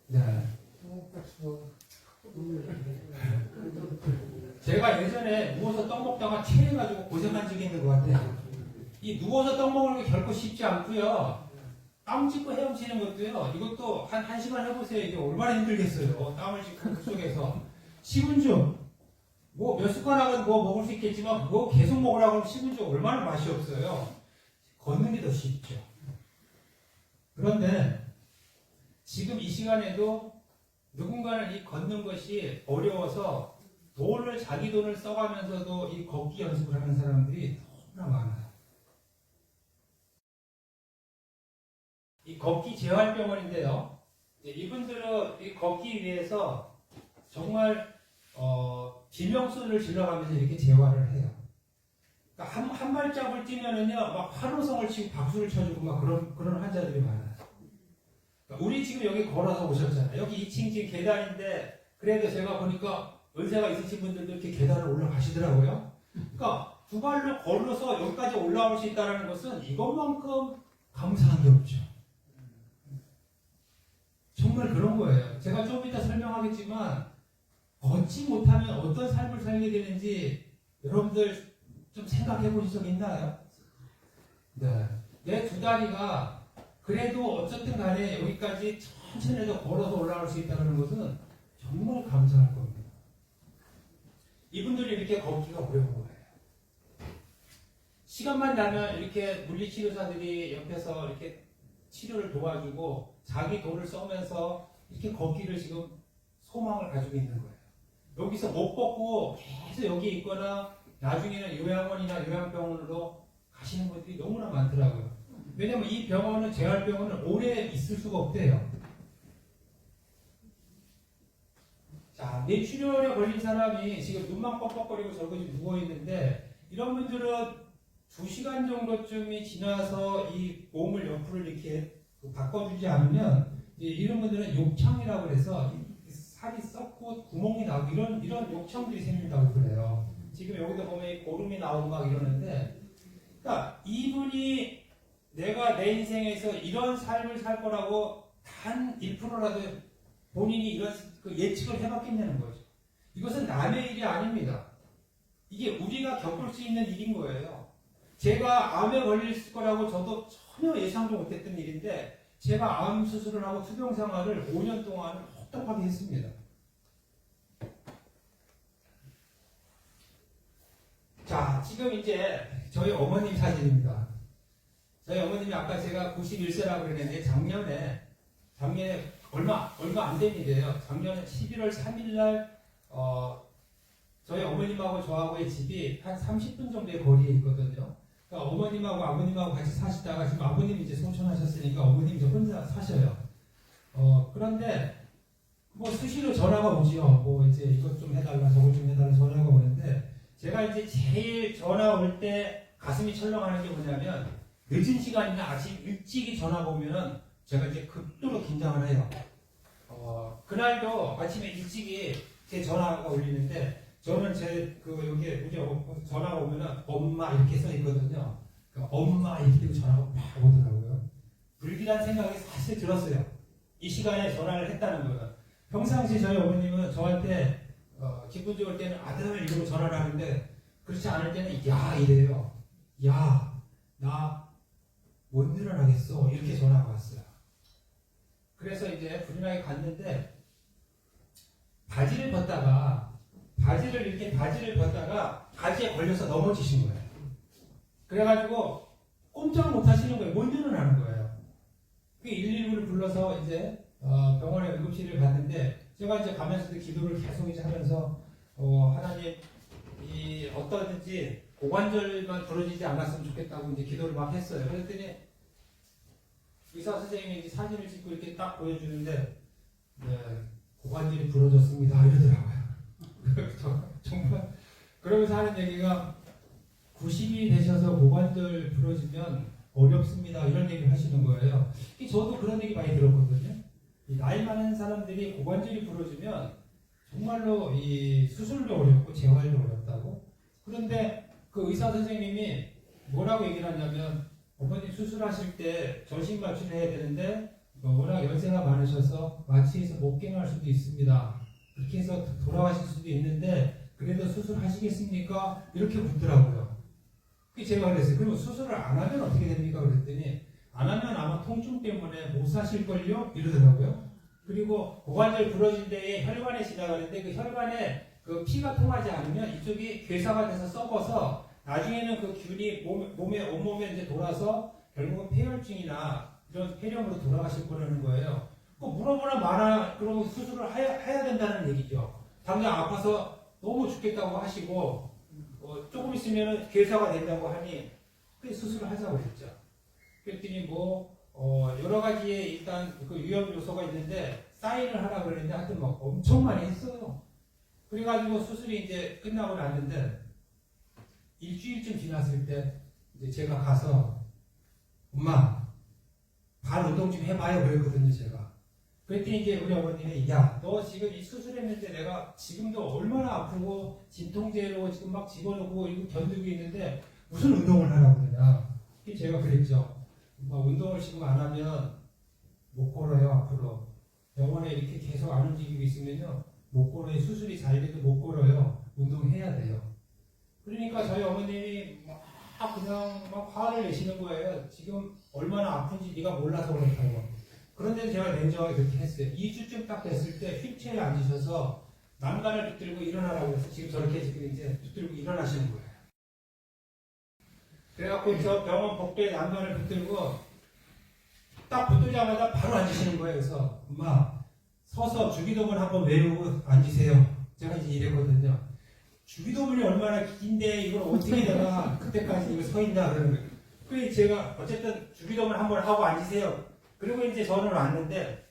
네. 제가 예전에 누워서 떡 먹다가 체해가지고 고생한 적이 있는 것 같아요. 이 누워서 떡 먹는 게 결코 쉽지 않고요. 땀 짚고 헤엄치는 것도요. 이것도 한 시간 해보세요. 이게 얼마나 힘들겠어요. 땀을 짚고 그 속에서. 식은죽. 뭐 몇 숟가락은 뭐 먹을 수 있겠지만 그거 계속 먹으라고 하면 식은죽 얼마나 맛이 없어요. 걷는 게 더 쉽죠. 그런데 지금 이 시간에도 누군가는 이 걷는 것이 어려워서 자기 돈을 써가면서도 이 걷기 연습을 하는 사람들이 너무나 많아요. 이 걷기 재활병원인데요. 이분들은 이 걷기 위해서 정말 비명소리를 질러가면서 이렇게 재활을 해요. 그러니까 한 발짝을 뛰면은요, 막 환호성을 치고 박수를 쳐주고 막 그런 환자들이 많아요. 그러니까 우리 지금 여기 걸어서 오셨잖아요. 여기 2층 지금 계단인데 그래도 제가 보니까 연세가 있으신 분들도 이렇게 계단을 올라가시더라고요. 그러니까 두 발로 걸어서 여기까지 올라올 수 있다는 것은 이것만큼 감사한 게 없죠. 정말 그런 거예요. 제가 좀 이따 설명하겠지만 걷지 못하면 어떤 삶을 살게 되는지 여러분들 좀 생각해 보신 적 있나요? 네. 내 두 다리가 그래도 어쨌든 간에 여기까지 천천히라도 걸어서 올라갈 수 있다는 것은 정말 감사할 겁니다. 이분들이 이렇게 걷기가 어려운 거예요. 시간만 나면 이렇게 물리치료사들이 옆에서 이렇게 치료를 도와주고 자기 돈을 써면서 이렇게 걷기를 지금 소망을 가지고 있는 거예요. 여기서 못 걷고 계속 여기 있거나 나중에는 요양원이나 요양병원으로 가시는 분들이 너무나 많더라고요. 왜냐면 이 병원은 재활병원은 오래 있을 수가 없대요. 자, 뇌출혈에 걸린 사람이 지금 눈만 뻑뻑거리고 저기 누워있는데 이런 분들은 2시간 정도쯤이 지나서 이 몸을 옆으로 이렇게 바꿔주지 않으면 이런 분들은 욕창이라고 해서 살이 썩고 구멍이 나고 이런 욕창들이 생긴다고 그래요. 지금 여기도 보면 이 고름이 나오고 막 이러는데, 그러니까 이분이 내가 내 인생에서 이런 삶을 살 거라고 단 1%라도 본인이 이런 예측을 해봤겠냐는 거죠. 이것은 남의 일이 아닙니다. 이게 우리가 겪을 수 있는 일인 거예요. 제가 암에 걸릴 거라고 저도 전혀 예상도 못했던 일인데 제가 암 수술을 하고 투병 생활을 5년 동안 혹독하게 했습니다. 자, 지금 이제 저희 어머님 사진입니다. 저희 어머님이 아까 제가 91세라고 그랬는데 작년에 얼마 안 된 일이에요. 작년에 11월 3일 날 저희 어머님하고 저하고의 집이 한 30분 정도의 거리에 있거든요. 그러니까 어머님하고 아버님하고 같이 사시다가 지금 아버님이 이제 소천하셨으니까 어머님이 이제 혼자 사셔요. 그런데 뭐 수시로 전화가 오지요. 뭐 이제 이것 좀 해달라 저것 좀 해달라 전화가 오는데 제가 이제 제일 전화 올 때 가슴이 철렁하는 게 뭐냐면 늦은 시간이나 아침 일찍이 전화가 오면은 제가 이제 극도로 긴장을 해요. 그날도 아침에 일찍이 제 전화가 울리는데 저는 여기에 전화가 오면은 엄마 이렇게 써 있거든요. 그러니까 엄마 이렇게 전화가 막 오더라고요. 불길한 생각이 사실 들었어요. 이 시간에 전화를 했다는 거는. 평상시 저희 어머님은 저한테 기분 좋을 때는 아들 이러고 전화를 하는데 그렇지 않을 때는 야 이래요. 야 나 못 일어나겠어 이렇게 전화가 왔어요. 그래서 이제 불운하게 갔는데 바지를 벗다가 바지에 걸려서 넘어지신 거예요. 그래가지고 꼼짝 못 하시는 거예요. 못 일어나는 거예요. 119를 불러서 이제 병원에 응급실을 갔는데 제가 이제 가면서도 기도를 계속 이제 하면서 하나님 이 어떠든지 고관절만 부러지지 않았으면 좋겠다고 이제 기도를 막 했어요. 그랬더니 의사 선생님이 이제 사진을 찍고 이렇게 딱 보여주는데 네, 고관절이 부러졌습니다 이러더라고요. 정말 그러면서 하는 얘기가 90이 되셔서 고관절 부러지면 어렵습니다 이런 얘기를 하시는 거예요. 저도 그런 얘기 많이 들었거든요. 이 나이 많은 사람들이 고관절이 부러지면 정말로 이 수술도 어렵고 재활도 어렵다고. 그런데 그 의사 선생님이 뭐라고 얘기를 하냐면 어머님 수술하실 때 전신 마취를 해야 되는데 워낙 연세가 많으셔서 마취해서 못 깨어날 수도 있습니다. 그렇게 해서 돌아가실 수도 있는데 그래도 수술하시겠습니까? 이렇게 묻더라고요. 제가 그랬어요. 그럼 수술을 안 하면 어떻게 됩니까? 그랬더니 안 하면 아마 통증 때문에 못 사실걸요? 이러더라고요. 그리고 고관절 부러진 데에 혈관에 지나가는데 그 혈관에 그 피가 통하지 않으면 이쪽이 괴사가 돼서 썩어서 나중에는 그 균이 온몸에 이제 돌아서 결국은 폐혈증이나 이런 폐렴으로 돌아가실 거라는 거예요. 물어보나 마나 그러면 수술을 해야 된다는 얘기죠. 당장 아파서 너무 죽겠다고 하시고 조금 있으면 괴사가 된다고 하니 수술을 하자고 했죠. 그랬더니 여러 가지의 일단 그 위험 요소가 있는데 사인을 하라 그랬는데 하여튼 막 엄청 많이 했어요. 그래가지고 수술이 이제 끝나고 났는데 일주일쯤 지났을 때 이제 제가 가서 엄마 발 운동 좀 해봐요 그랬거든요 제가. 그랬더니 이제 우리 어머님이 야 너 지금 이 수술했는데 내가 지금도 얼마나 아프고 진통제로 지금 막 집어넣고 이거 견디고 있는데 무슨 운동을 하라고 그러냐. 제가 그랬죠. 운동을 지금 안 하면 못 걸어요 앞으로. 병원에 이렇게 계속 안 움직이고 있으면요 못 걸어요. 수술이 잘 돼도 못 걸어요. 운동해야 돼요. 그러니까 저희 어머님이 그냥 화를 내시는 거예요. 지금 얼마나 아픈지 네가 몰라서 그렇다고. 그런데 제가 냉정하게 그렇게 했어요. 2주쯤 딱 됐을 때 휠체어에 앉으셔서 난간을 붙들고 일어나라고 해서 지금 저렇게 지금 이제 붙들고 일어나시는 거예요. 그래갖고 저 병원 복도에 난간을 붙들고 딱 붙들자마자 바로 앉으시는 거예요. 그래서 엄마 서서 주기도문 한번 외우고 앉으세요. 제가 이제 이랬거든요. 주기도문이 얼마나 긴데 이걸 어떻게 내가 그때까지 이거 서 있냐 그러는 거예요. 그래서 제가 어쨌든 주기도문 한번 하고 앉으세요. 그리고 이제 저는 왔는데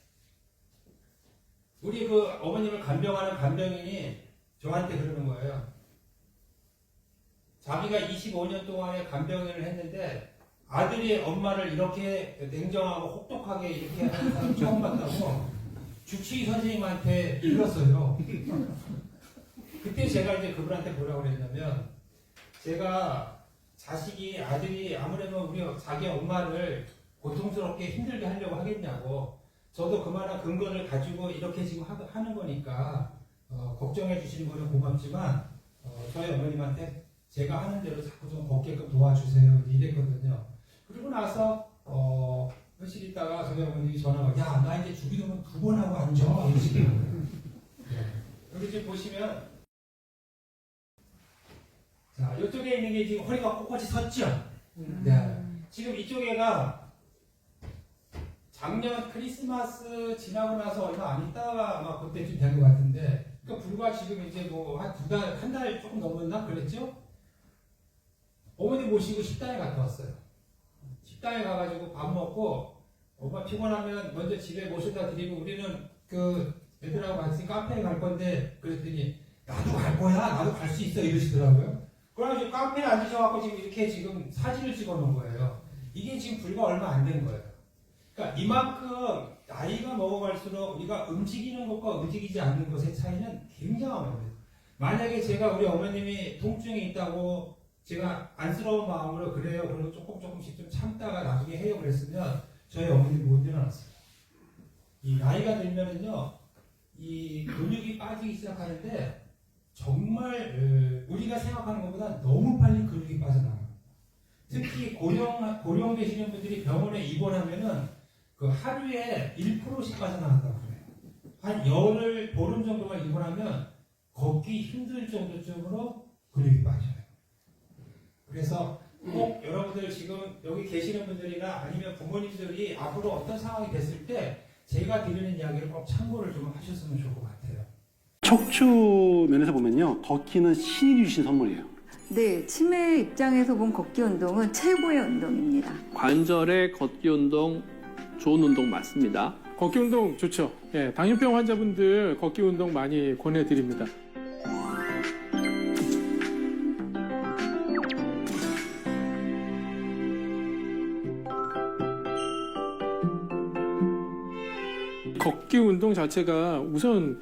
우리 그 어머님을 간병하는 간병인이 저한테 그러는 거예요. 자기가 25년 동안에 간병인을 했는데 아들이 엄마를 이렇게 냉정하고 혹독하게 이렇게 하는 사람 처음 봤다고 주치의 선생님한테 일렀어요. 그때 제가 이제 그분한테 뭐라고 그랬냐면 제가 아들이 아무래도 우리 자기 엄마를 고통스럽게 힘들게 하려고 하겠냐고. 저도 그만한 근거를 가지고 이렇게 지금 하는 거니까 걱정해 주시는 거는 고맙지만 저희 어머님한테 제가 하는 대로 자꾸 좀 걷게끔 도와주세요 이랬거든요. 그리고 나서 며칠 있다가 저희 어머님이 전화가 야 나 이제 주기도문 2번 하고 앉아 이러시더라고요. 네. 여기 지금 보시면 자 이쪽에 있는 게 지금 허리가 꼿꼿이 섰죠. 네. 지금 이쪽에가 작년 크리스마스 지나고 나서 얼마 안 있다가 아마 그때쯤 된 것 같은데, 그러니까 불과 지금 이제 한 달 조금 넘었나 그랬죠? 어머니 모시고 식당에 갔다 왔어요. 식당에 가가지고 밥 먹고 엄마 피곤하면 먼저 집에 모셔다 드리고 우리는 그 애들하고 같이 카페에 갈 건데 그랬더니 나도 갈 거야 나도 갈 수 있어 이러시더라고요. 그래가지고 카페에 앉으셔갖고 지금 이렇게 지금 사진을 찍어 놓은 거예요. 이게 지금 불과 얼마 안 된 거예요. 그러니까 이만큼 나이가 먹어갈수록 우리가 움직이는 것과 움직이지 않는 것의 차이는 굉장한 겁니다. 만약에 제가 우리 어머님이 통증이 있다고 제가 안쓰러운 마음으로 그래요 그리고 조금씩 좀 참다가 나중에 해요 그랬으면 저희 어머니 못 일어났어요. 이 나이가 들면은요 이 근육이 빠지기 시작하는데 정말 우리가 생각하는 것보다 너무 빨리 근육이 빠져나가요. 특히 고령 되시는 분들이 병원에 입원하면은 그 하루에 1%씩 빠져나간다고 그래요. 한 열흘 보름 정도만 입원하면 걷기 힘들 정도쯤으로 근육이 빠져요. 그래서 꼭 여러분들 지금 여기 계시는 분들이나 아니면 부모님들이 앞으로 어떤 상황이 됐을 때 제가 드리는 이야기를 꼭 참고를 좀 하셨으면 좋을 것 같아요. 척추 면에서 보면요, 걷기는 신이 주신 선물이에요. 네, 치매 입장에서 본 걷기 운동은 최고의 운동입니다. 관절의 걷기 운동 좋은 운동 맞습니다. 걷기 운동 좋죠. 예, 당뇨병 환자분들 걷기 운동 많이 권해드립니다. 걷기 운동 자체가 우선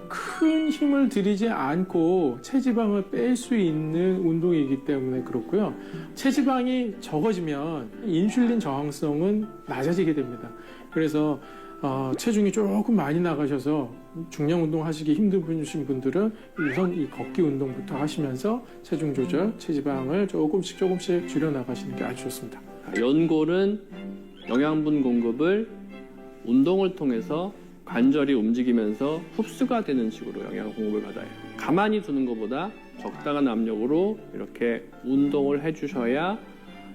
큰 힘을 들이지 않고 체지방을 뺄 수 있는 운동이기 때문에 그렇고요. 체지방이 적어지면 인슐린 저항성은 낮아지게 됩니다. 그래서 체중이 조금 많이 나가셔서 중량 운동 하시기 힘드신 분들은 우선 이 걷기 운동부터 하시면서 체중 조절, 체지방을 조금씩 줄여 나가시는 게 아주 좋습니다. 연골은 영양분 공급을 운동을 통해서 관절이 움직이면서 흡수가 되는 식으로 영양 공급을 받아요. 가만히 두는 것보다 적당한 압력으로 이렇게 운동을 해주셔야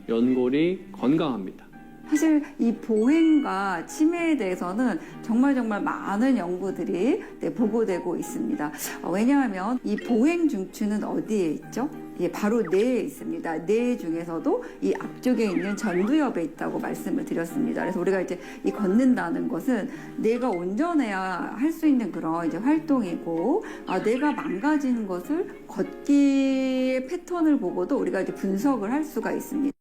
연골이 건강합니다. 사실 이 보행과 치매에 대해서는 정말 많은 연구들이 보고되고 있습니다. 왜냐하면 이 보행 중추는 어디에 있죠? 예, 바로 뇌에 있습니다. 뇌 중에서도 이 앞쪽에 있는 전두엽에 있다고 말씀을 드렸습니다. 그래서 우리가 이제 이 걷는다는 것은 뇌가 온전해야 할 수 있는 그런 이제 활동이고, 뇌가 망가지는 것을 걷기의 패턴을 보고도 우리가 이제 분석을 할 수가 있습니다.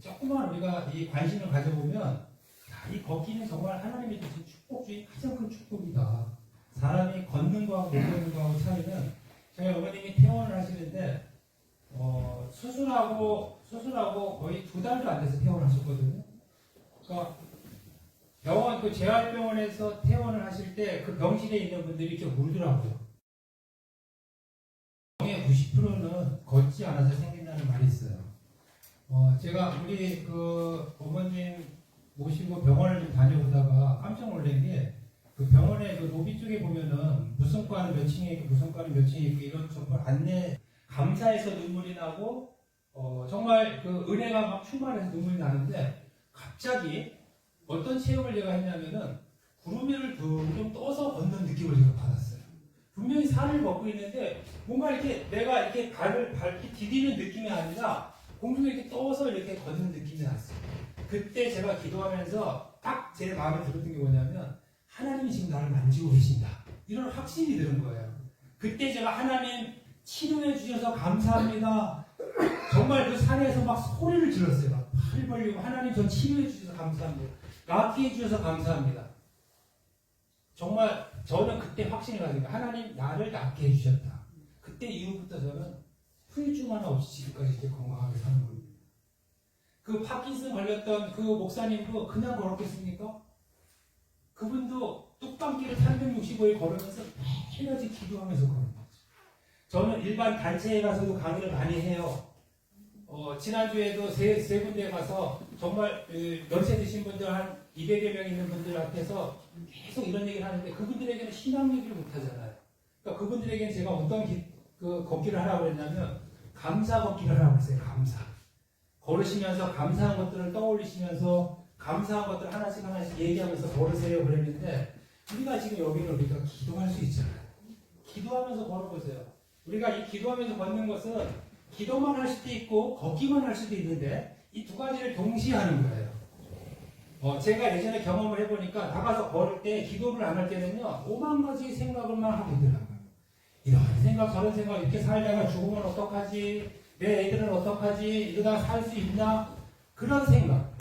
조금만 우리가 이 관심을 가져보면 이 걷기는 정말 하나님이 주신 축복 중에 가장 큰 축복이다. 사람이 걷는 거하고 못 걷는 거하고 차이는 저희 어머님이 퇴원을 하시는데 수술하고 거의 2달도 안 돼서 퇴원하셨거든요. 그러니까 병원 그 재활병원에서 퇴원을 하실 때 그 병실에 있는 분들이 이렇게 울더라고요. 병의 90%는 걷지 않아서 생긴다는 말이 있어요. 제가 우리 그 어머님 모시고 병원을 좀 다녀보다가 깜짝 놀란 게 그 병원의 그 로비 쪽에 보면은 무슨 과는 몇 층에 있고 무슨 과는 몇 층에 있고 이런 정말 안내 감사해서 눈물이 나고 정말 그 은혜가 막 충만해서 눈물이 나는데 갑자기 어떤 체험을 제가 했냐면은 구름 위를 둥둥 떠서 걷는 느낌을 제가 받았어요. 분명히 산을 걷고 있는데 뭔가 이렇게 내가 이렇게 발을 밟기 디디는 느낌이 아니라 공중에 이렇게 떠서 이렇게 걷는 느낌이 났어요. 그때 제가 기도하면서 딱 제 마음에 들었던 게 뭐냐면 하나님이 지금 나를 만지고 계신다. 이런 확신이 드는 거예요. 그때 제가 하나님 치료해 주셔서 감사합니다. 정말 그 산에서 막 소리를 질렀어요. 막 팔 벌리고 하나님 저 치료해 주셔서 감사합니다. 낫게 해 주셔서 감사합니다. 정말 저는 그때 확신이 가니까 하나님 나를 낫게 해주셨다. 그때 이후부터 저는 후유증 하나 없이 지금까지 이렇게 건강하게 사는 겁니다. 그 파킨슨 걸렸던 그 목사님도 그냥 걸었겠습니까? 그분도 뚝방길을 365일 걸으면서 매일같이 기도하면서 걸은 거죠. 저는 일반 단체에 가서도 강의를 많이 해요. 지난주에도 세 군데 가서 정말 연세 드신 분들 한 200여 명 있는 분들 앞에서 계속 이런 얘기를 하는데 그분들에게는 신앙 얘기를 못 하잖아요. 그러니까 그분들에게는 제가 어떤 걷기를 하라고 했냐면 감사 걷기를 하라고 했어요. 감사. 걸으시면서 감사한 것들을 떠올리시면서 감사한 것들 하나씩 얘기하면서 걸으세요 그랬는데 우리가 지금 여기는 우리가 기도할 수 있잖아요. 기도하면서 걸어보세요. 우리가 이 기도하면서 걷는 것은 기도만 할 수도 있고 걷기만 할 수도 있는데 이 두 가지를 동시에 하는 거예요. 제가 예전에 경험을 해보니까 나가서 걸을 때 기도를 안 할 때는요 5만 가지 생각을만 하고 있더라고요. 이런 생각 저런 생각 이렇게 살다가 죽으면 어떡하지, 내 애들은 어떡하지, 이러다가 살 수 있나, 그런 생각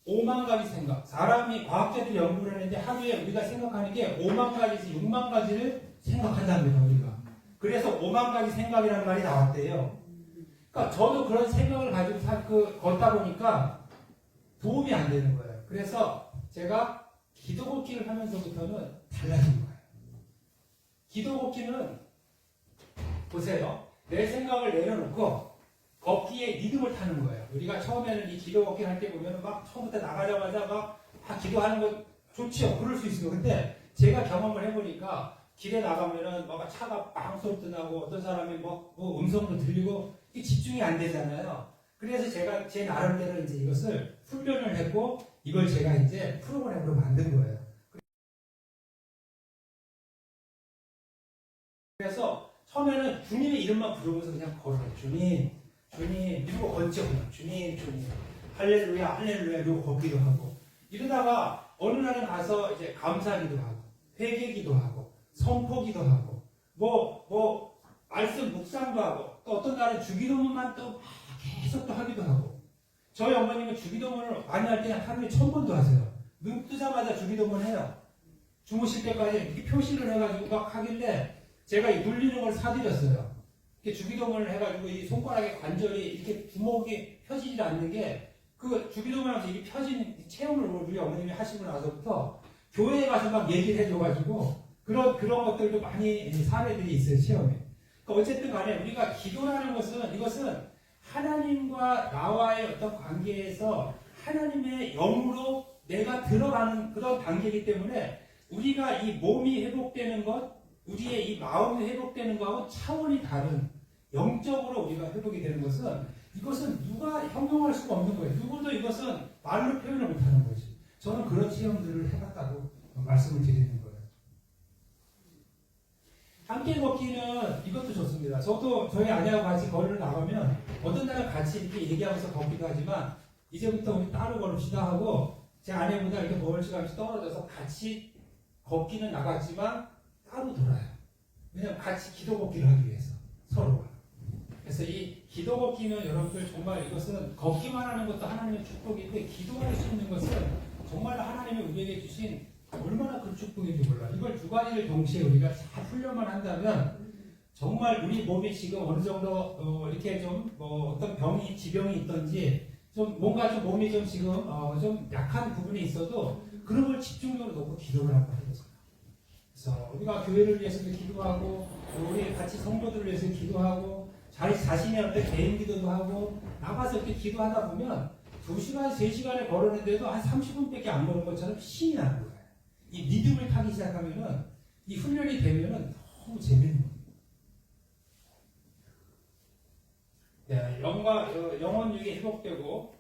5만 가지 생각. 사람이 과학자들이 연구를 했는데 하루에 우리가 생각하는 게 5만 가지에서 6만 가지를 생각한답니다. 우리가. 그래서 5만 가지 생각이라는 말이 나왔대요. 그러니까 저도 그런 생각을 가지고 걷다 보니까 도움이 안 되는 거예요. 그래서 제가 기도 걷기를 하면서부터는 달라진 거예요. 기도 걷기는 보세요. 내 생각을 내려놓고 걷기에 리듬을 타는 거예요. 우리가 처음에는 이 기도 걷기 할 때 보면 막 처음부터 나가자마자 막 기도하는 거 좋죠. 그럴 수 있어요. 근데 제가 경험을 해보니까 길에 나가면은 막 차가 빵 소리도 나고 어떤 사람이 뭐 음성도 들리고 이게 집중이 안 되잖아요. 그래서 제가 제 나름대로 이제 이것을 훈련을 했고 이걸 제가 이제 프로그램으로 만든 거예요. 그래서 처음에는 주님의 이름만 부르면서 그냥 걸어요. 주님, 주님, 이러고 걷죠. 주님, 주님, 할렐루야, 할렐루야, 이러고 걷기도 하고. 이러다가 어느 날은 가서 이제 감사기도 하고, 회개기도 하고, 선포기도 하고, 말씀 묵상도 하고, 또 어떤 날은 주기도문만 또 계속 또 하기도 하고. 저희 어머님은 주기도문을 많이 할 때 하루에 1000번도 하세요. 눈 뜨자마자 주기도문 해요. 주무실 때까지 이렇게 표시를 해가지고 막 하길래 제가 이 눌리는 걸 사드렸어요. 이렇게 주기도문을 해가지고 이 손가락의 관절이 이렇게 주먹이 펴지지 않는 게 그 주기도문 하면서 이게 펴진 체험을 우리 어머님이 하시고 나서부터 교회에 가서 막 얘기를 해줘가지고 그런 것들도 많이 사례들이 있어요, 체험에. 그러니까 어쨌든 간에 우리가 기도라는 것은 이것은 하나님과 나와의 어떤 관계에서 하나님의 영으로 내가 들어가는 그런 단계이기 때문에 우리가 이 몸이 회복되는 것, 우리의 이 마음이 회복되는 것하고 차원이 다른 영적으로 우리가 회복이 되는 것은 이것은 누가 형용할 수가 없는 거예요. 누구도 이것은 말로 표현을 못하는 거지. 저는 그런 체험들을 해봤다고 말씀을 드리는 거예요. 함께 걷기는 이것도 좋습니다. 저도 저희 아내하고 같이 거리를 나가면 어떤 날은 같이 이렇게 얘기하면서 걷기도 하지만 이제부터 우리 따로 걸읍시다 하고 제 아내보다 이렇게 멀찌감치 떨어져서 같이 걷기는 나갔지만 따로 돌아요. 왜냐하면 같이 기도 걷기를 하기 위해서 서로가. 그래서 이 기도 걷기는 여러분들 정말 이것은 걷기만 하는 것도 하나님의 축복인데 기도할 수 있는 것은 정말 하나님이 우리에게 주신 얼마나 큰 축복인지 몰라. 이걸 두 가지를 동시에 우리가 잘 훈련만 한다면 정말 우리 몸이 지금 어느 정도 이렇게 좀 어떤 지병이 있던지 좀 뭔가 좀 몸이 좀 지금 좀 약한 부분이 있어도 그런 걸 집중적으로 놓고 기도를 한번 해보세요. 그래서 우리가 교회를 위해서도 기도하고 우리 같이 성도들을 위해서 기도하고 자신의 어떤 개인 기도도 하고 나가서 이렇게 기도하다 보면 2시간, 3시간을 걸었는데도 한 30분밖에 안 걸은 것처럼 신이 나는 거예요. 이 리듬을 타기 시작하면은 이 훈련이 되면은 너무 재밌는 거예요. 네, 영혼력이 회복되고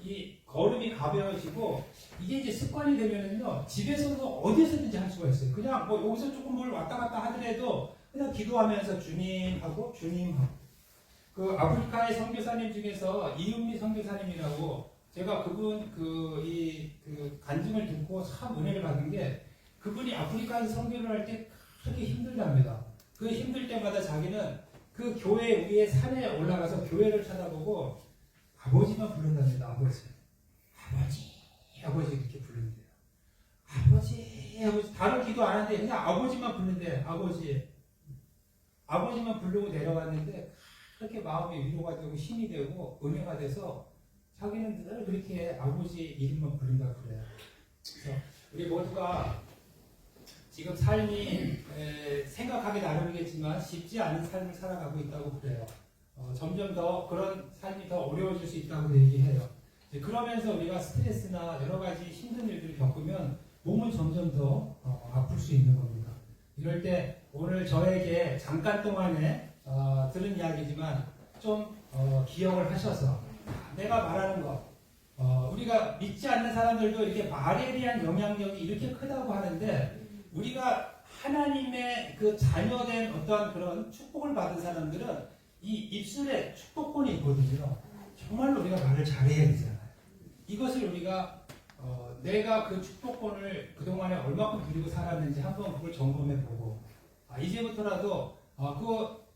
이 걸음이 가벼워지고 이게 이제 습관이 되면은요 집에서도 어디에서든지 할 수가 있어요. 그냥 여기서 조금 뭘 왔다 갔다 하더라도 그냥 기도하면서 주님하고 그 아프리카의 선교사님 중에서 이은미 선교사님이라고 제가 그분 간증을 듣고 참 은혜를 받은 게 그분이 아프리카에서 선교를 할 때 그렇게 힘들답니다. 그 힘들 때마다 자기는 그 교회 위에 산에 올라가서 교회를 쳐다보고 아버지만 부른답니다. 아버지 이렇게 부른대요. 아버지 다른 기도 안 하는데 그냥 아버지만 부르는데 아버지만 부르고 내려갔는데 그렇게 마음이 위로가 되고 힘이 되고 은혜가 돼서 자기는 늘 그렇게 아버지 이름만 부른다고 그래요. 그래서 우리 모두가 지금 삶이 생각하기 나름이겠지만 쉽지 않은 삶을 살아가고 있다고 그래요. 점점 더 그런 삶이 더 어려워질 수 있다고 얘기해요. 그러면서 우리가 스트레스나 여러 가지 힘든 일들을 겪으면 몸은 점점 더 아플 수 있는 겁니다. 이럴 때 오늘 저에게 잠깐 동안에 들은 이야기지만 좀 기억을 하셔서 내가 말하는 것 우리가 믿지 않는 사람들도 이렇게 말에 대한 영향력이 이렇게 크다고 하는데 우리가 하나님의 그 자녀된 어떠한 그런 축복을 받은 사람들은 이 입술에 축복권이 있거든요. 정말로 우리가 말을 잘해야 되잖아요. 이것을 우리가 내가 그 축복권을 그동안에 얼마큼 누리고 살았는지 한번 그걸 점검해보고 이제부터라도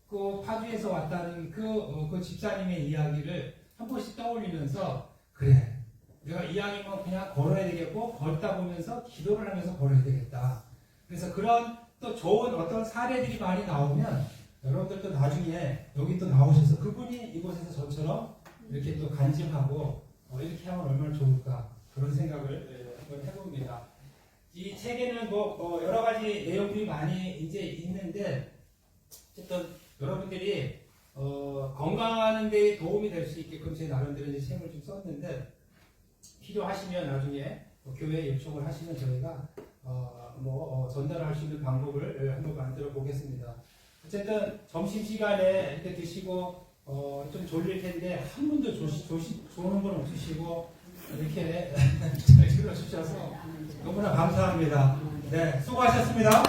그 파주에서 왔다는 그 집사님의 이야기를 한 번씩 떠올리면서 그래 내가 이왕이면 그냥 걸어야 되겠고 걷다 보면서 기도를 하면서 걸어야 되겠다. 그래서 그런 또 좋은 어떤 사례들이 많이 나오면 여러분들도 나중에 여기 또 나오셔서 그분이 이곳에서 저처럼 이렇게 또 간증하고 이렇게 하면 얼마나 좋을까 그런 생각을 한번 해봅니다. 이 책에는 여러 가지 내용들이 많이 이제 있는데 어쨌든 여러분들이 건강하는 데 도움이 될 수 있게끔 제 나름대로 이제 책을 좀 썼는데 필요하시면 나중에 교회에 요청을 하시면 저희가 전달할 수 있는 방법을 한번 만들어 보겠습니다. 어쨌든 점심시간에 이렇게 드시고 좀 졸릴 텐데 한 분도 조는 분 없으시고 이렇게 잘 들어주셔서 너무나 감사합니다. 네, 수고하셨습니다.